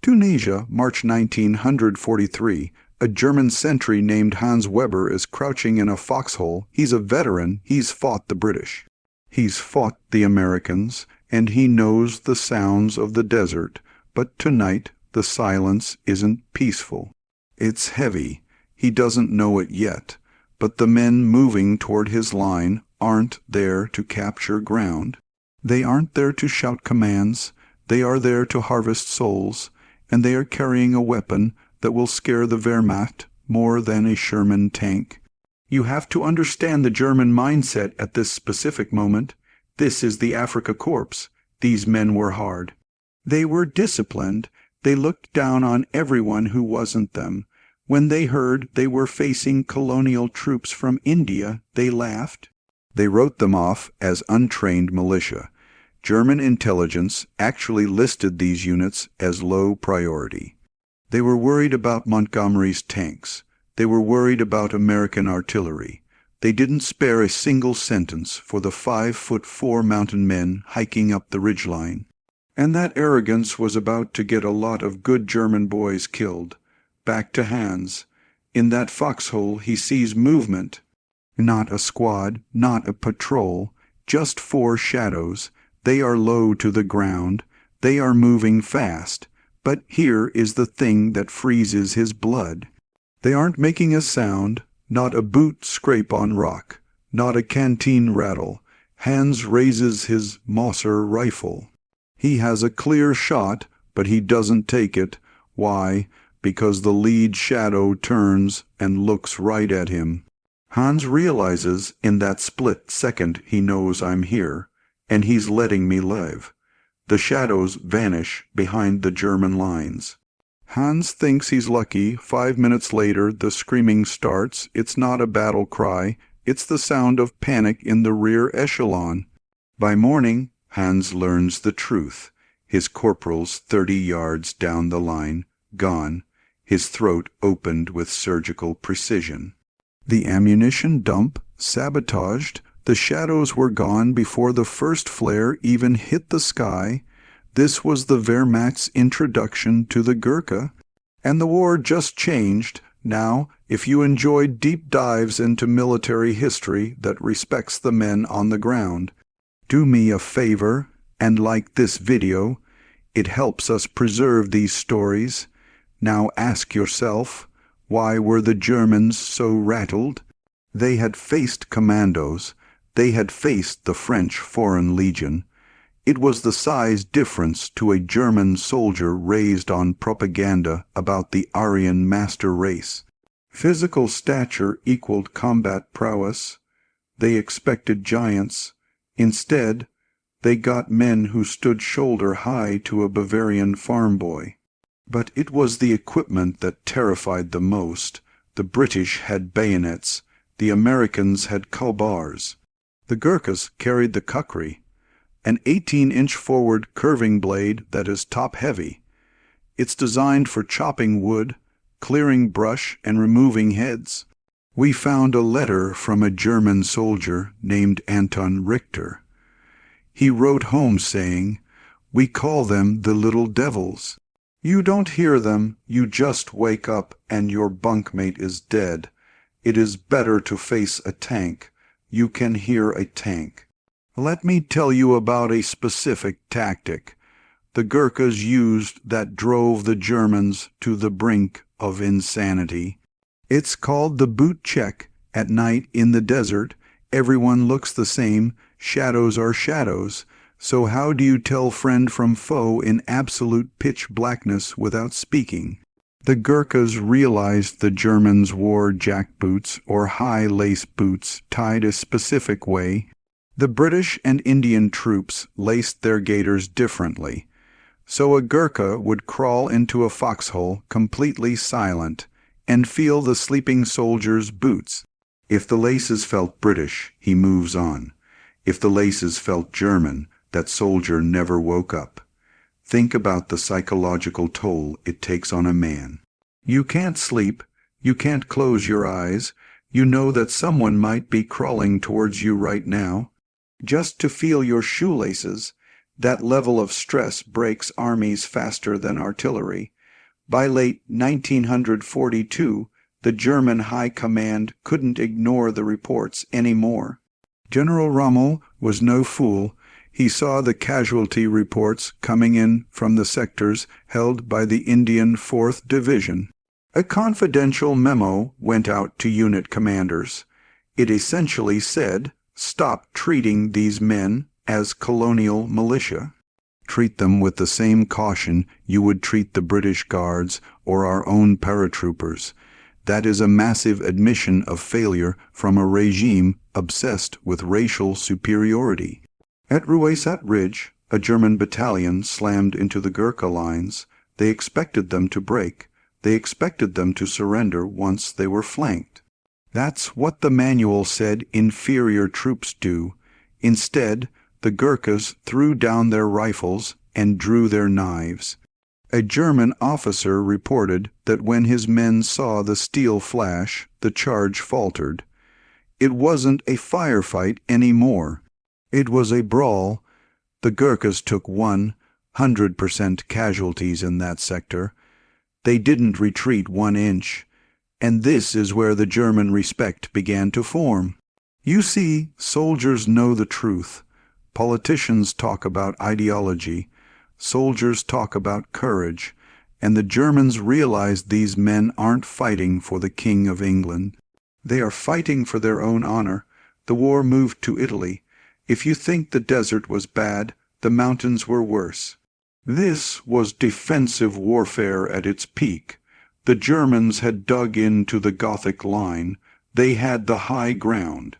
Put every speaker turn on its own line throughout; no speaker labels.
Tunisia, March 1943. A German sentry named Hans Weber is crouching in a foxhole. He's a veteran. He's fought the British. He's fought the Americans, and he knows the sounds of the desert. But tonight the silence isn't peaceful. It's heavy. He doesn't know it yet, but the men moving toward his line aren't there to capture ground. They aren't there to shout commands. They are there to harvest souls, and they are carrying a weapon that will scare the Wehrmacht more than a Sherman tank. You have to understand the German mindset at this specific moment. This is the Afrika Korps. These men were hard. They were disciplined. They looked down on everyone who wasn't them. When they heard they were facing colonial troops from India, they laughed. They wrote them off as untrained militia. German intelligence actually listed these units as low priority. They were worried about Montgomery's tanks. They were worried about American artillery. They didn't spare a single sentence for the 5'4" mountain men hiking up the ridgeline. And that arrogance was about to get a lot of good German boys killed. Back to Hans. In that foxhole he sees movement. Not a squad, not a patrol, just 4 shadows. They are low to the ground. They are moving fast. But here is the thing that freezes his blood. They aren't making a sound, not a boot scrape on rock, not a canteen rattle. Hans raises his Mosser rifle. He has a clear shot, but he doesn't take it. Why? Because the lead shadow turns and looks right at him. Hans realizes in that split second he knows I'm here, and he's letting me live. The shadows vanish behind the German lines. Hans thinks he's lucky. 5 minutes later, the screaming starts. It's not a battle cry. It's the sound of panic in the rear echelon. By morning, Hans learns the truth. His corporal's 30 yards down the line, gone, his throat opened with surgical precision. The ammunition dump sabotaged. The shadows were gone before the first flare even hit the sky. This was the Wehrmacht's introduction to the Gurkha, and the war just changed. Now, if you enjoyed deep dives into military history that respects the men on the ground, do me a favor and like this video. It helps us preserve these stories. Now ask yourself, why were the Germans so rattled? They had faced commandos. They had faced the French Foreign Legion. It was the size difference to a German soldier raised on propaganda about the Aryan master race. Physical stature equaled combat prowess. They expected giants. Instead, they got men who stood shoulder high to a Bavarian farm boy. But it was the equipment that terrified the most. The British had bayonets. The Americans had crowbars. The Gurkhas carried the kukri, an 18-inch forward curving blade that is top-heavy. It's designed for chopping wood, clearing brush, and removing heads. We found a letter from a German soldier named Anton Richter. He wrote home saying, "We call them the little devils. You don't hear them, you just wake up and your bunkmate is dead. It is better to face a tank. You can hear a tank." Let me tell you about a specific tactic the Gurkhas used that drove the Germans to the brink of insanity. It's called the boot check. At night in the desert, everyone looks the same. Shadows are shadows. So how do you tell friend from foe in absolute pitch blackness without speaking? The Gurkhas realized the Germans wore jackboots or high lace boots tied a specific way. The British and Indian troops laced their gaiters differently. So a Gurkha would crawl into a foxhole completely silent and feel the sleeping soldier's boots. If the laces felt British, he moves on. If the laces felt German, that soldier never woke up. Think about the psychological toll it takes on a man. You can't sleep. You can't close your eyes. You know that someone might be crawling towards you right now. Just to feel your shoelaces, that level of stress breaks armies faster than artillery. By late 1942, the German High Command couldn't ignore the reports anymore. General Rommel was no fool. He saw the casualty reports coming in from the sectors held by the Indian 4th Division. A confidential memo went out to unit commanders. It essentially said, "Stop treating these men as colonial militia. Treat them with the same caution you would treat the British Guards or our own paratroopers. That is a massive admission of failure from a regime obsessed with racial superiority." At Ruwayzat Ridge, a German battalion slammed into the Gurkha lines. They expected them to break. They expected them to surrender once they were flanked. That's what the manual said inferior troops do. Instead, the Gurkhas threw down their rifles and drew their knives. A German officer reported that when his men saw the steel flash, the charge faltered. It wasn't a firefight anymore. It was a brawl. The Gurkhas took 100% casualties in that sector. They didn't retreat 1 inch. And this is where the German respect began to form. You see, soldiers know the truth. Politicians talk about ideology. Soldiers talk about courage. And the Germans realized these men aren't fighting for the King of England. They are fighting for their own honor. The war moved to Italy. If you think the desert was bad, the mountains were worse. This was defensive warfare at its peak. The Germans had dug into the Gothic line. They had the high ground.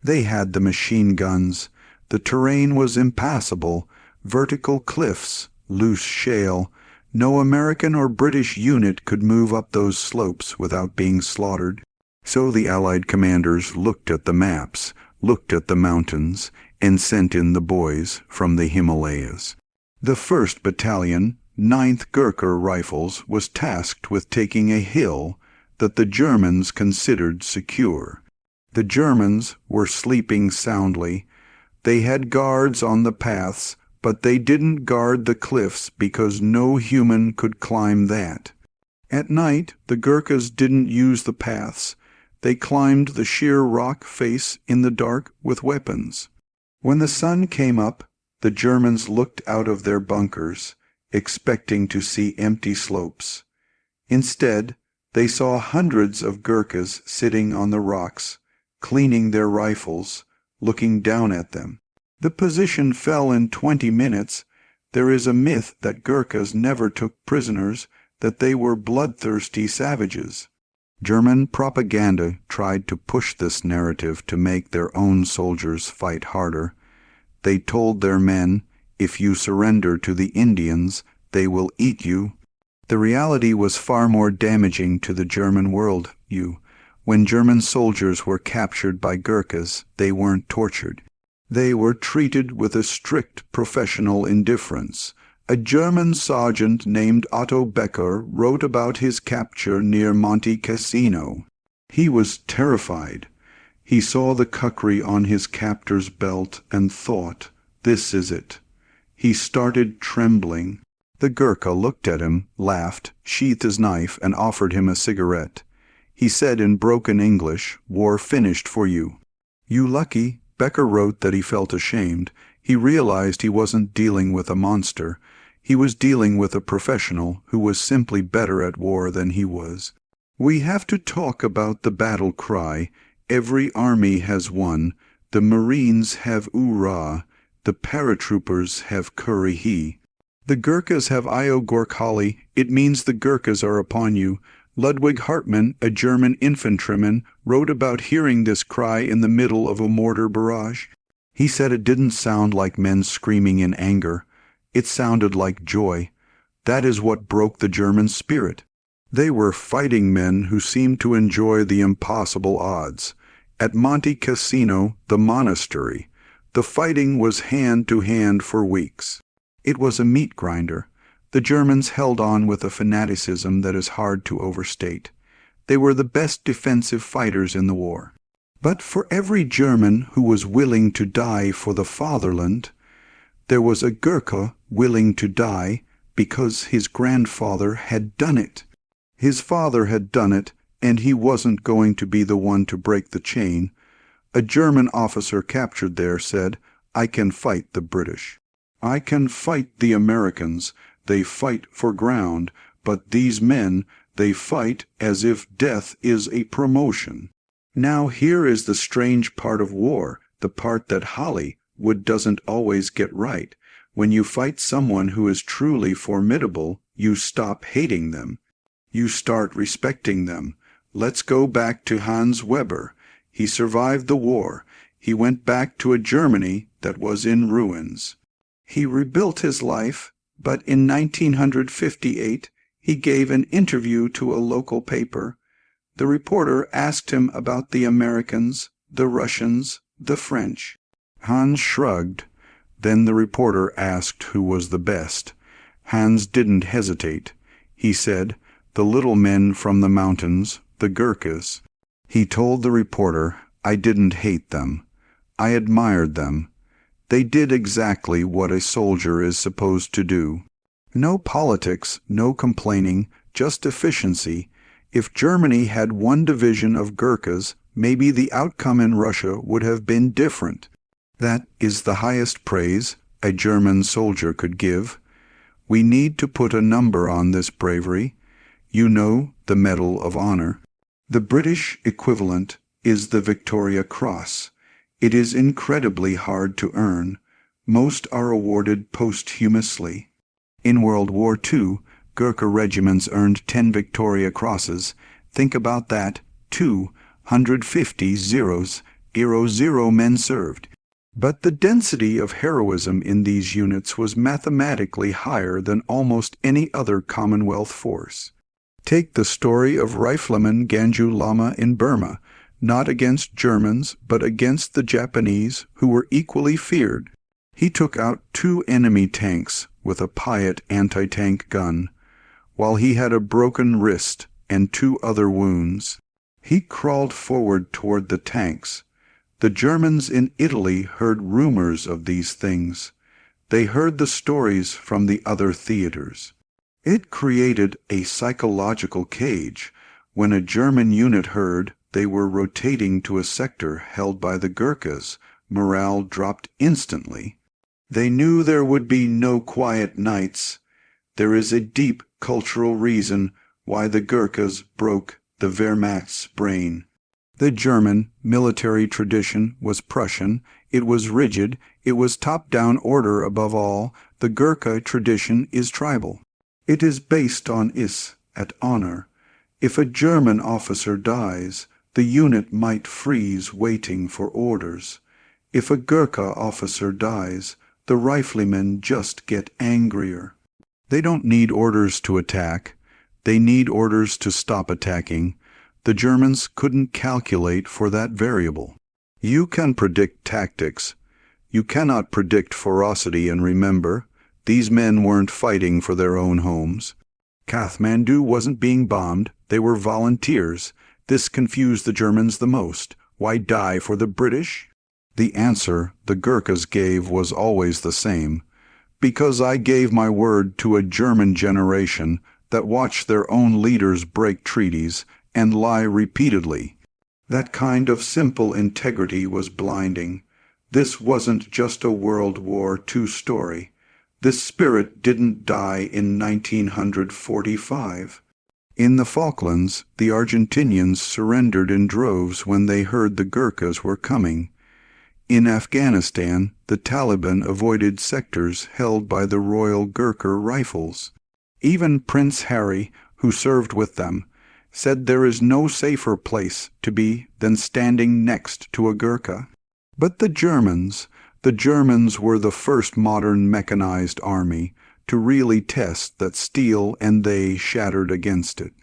They had the machine guns. The terrain was impassable. Vertical cliffs, loose shale. No American or British unit could move up those slopes without being slaughtered. So the Allied commanders looked at the maps, looked at the mountains, and sent in the boys from the Himalayas. The 1st Battalion, 9th Gurkha Rifles, was tasked with taking a hill that the Germans considered secure. The Germans were sleeping soundly. They had guards on the paths, but they didn't guard the cliffs because no human could climb that. At night, the Gurkhas didn't use the paths. They climbed the sheer rock face in the dark with weapons. When the sun came up, the Germans looked out of their bunkers, expecting to see empty slopes. Instead, they saw hundreds of Gurkhas sitting on the rocks, cleaning their rifles, looking down at them. The position fell in 20 minutes. There is a myth that Gurkhas never took prisoners, that they were bloodthirsty savages. German propaganda tried to push this narrative to make their own soldiers fight harder. They told their men, if you surrender to the Indians, they will eat you. The reality was far more damaging to the German world. When German soldiers were captured by Gurkhas, they weren't tortured. They were treated with a strict professional indifference. A German sergeant named Otto Becker wrote about his capture near Monte Cassino. He was terrified. He saw the kukri on his captor's belt and thought, "This is it." He started trembling. The Gurkha looked at him, laughed, sheathed his knife, and offered him a cigarette. He said in broken English, "War finished for you." "You lucky." Becker wrote that he felt ashamed. He realized he wasn't dealing with a monster. He was dealing with a professional who was simply better at war than he was. We have to talk about the battle cry. Every army has one. The Marines have Oorah. The paratroopers have Kurihi. The Gurkhas have Io Gorkhali. It means the Gurkhas are upon you. Ludwig Hartmann, a German infantryman, wrote about hearing this cry in the middle of a mortar barrage. He said it didn't sound like men screaming in anger. It sounded like joy. That is what broke the German spirit. They were fighting men who seemed to enjoy the impossible odds. At Monte Cassino, the monastery, the fighting was hand-to-hand for weeks. It was a meat grinder. The Germans held on with a fanaticism that is hard to overstate. They were the best defensive fighters in the war. But for every German who was willing to die for the fatherland, there was a Gurkha willing to die Because his grandfather had done it. His father had done it, and he wasn't going to be the one to break the chain. A German officer captured there said, "I can fight the British. I can fight the Americans. They fight for ground, but these men, they fight as if death is a promotion." Now here is the strange part of war, the part that Hollywood doesn't always get right. When you fight someone who is truly formidable, you stop hating them. You start respecting them. Let's go back to Hans Weber. He survived the war. He went back to a Germany that was in ruins. He rebuilt his life, but in 1958 he gave an interview to a local paper. The reporter asked him about the Americans, the Russians, the French. Hans shrugged. Then the reporter asked who was the best. Hans didn't hesitate. He said, "The little men from the mountains, the Gurkhas." He told the reporter, "I didn't hate them. I admired them. They did exactly what a soldier is supposed to do. No politics, no complaining, just efficiency. If Germany had one division of Gurkhas, maybe the outcome in Russia would have been different." That is the highest praise a German soldier could give. We need to put a number on this bravery. You know, the Medal of Honor. The British equivalent is the Victoria Cross. It is incredibly hard to earn. Most are awarded posthumously. In World War II, Gurkha regiments earned 10 Victoria Crosses. Think about that, 250 zeros, 0 men served. But the density of heroism in these units was mathematically higher than almost any other Commonwealth force. Take the story of Rifleman Ganju Lama in Burma, not against Germans, but against the Japanese, who were equally feared. He took out 2 enemy tanks with a Piat anti-tank gun, while he had a broken wrist and 2 other wounds. He crawled forward toward the tanks. The Germans in Italy heard rumors of these things. They heard the stories from the other theaters. It created a psychological cage. When a German unit heard they were rotating to a sector held by the Gurkhas, morale dropped instantly. They knew there would be no quiet nights. There is a deep cultural reason why the Gurkhas broke the Wehrmacht's brain. The German military tradition was Prussian. It was rigid. It was top-down order above all. The Gurkha tradition is tribal. It is based on at honor. If a German officer dies, the unit might freeze waiting for orders. If a Gurkha officer dies, the riflemen just get angrier. They don't need orders to attack. They need orders to stop attacking. The Germans couldn't calculate for that variable. You can predict tactics. You cannot predict ferocity, and remember, these men weren't fighting for their own homes. Kathmandu wasn't being bombed. They were volunteers. This confused the Germans the most. Why die for the British? The answer the Gurkhas gave was always the same. Because I gave my word to a German generation that watched their own leaders break treaties and lie repeatedly. That kind of simple integrity was blinding. This wasn't just a World War II story. This spirit didn't die in 1945. In the Falklands, the Argentinians surrendered in droves when they heard the Gurkhas were coming. In Afghanistan, the Taliban avoided sectors held by the Royal Gurkha Rifles. Even Prince Harry, who served with them, said there is no safer place to be than standing next to a Gurkha. But the Germans were the first modern mechanized army to really test that steel, and they shattered against it.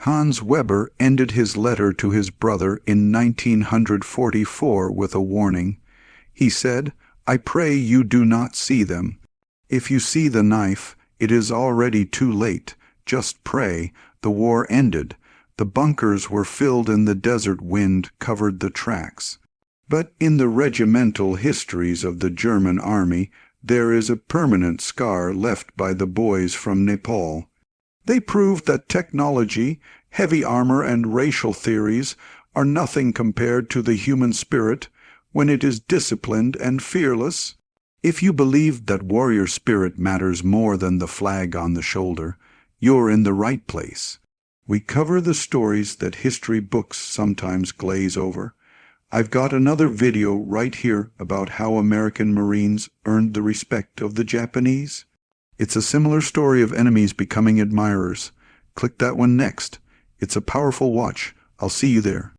Hans Weber ended his letter to his brother in 1944 with a warning. He said, "I pray you do not see them. If you see the knife, it is already too late. Just pray. The war ended. The bunkers were filled and the desert wind covered the tracks." But in the regimental histories of the German army, there is a permanent scar left by the boys from Nepal. They proved that technology, heavy armor, and racial theories are nothing compared to the human spirit when it is disciplined and fearless. If you believe that warrior spirit matters more than the flag on the shoulder, you're in the right place. We cover the stories that history books sometimes glaze over. I've got another video right here about how American Marines earned the respect of the Japanese. It's a similar story of enemies becoming admirers. Click that one next. It's a powerful watch. I'll see you there.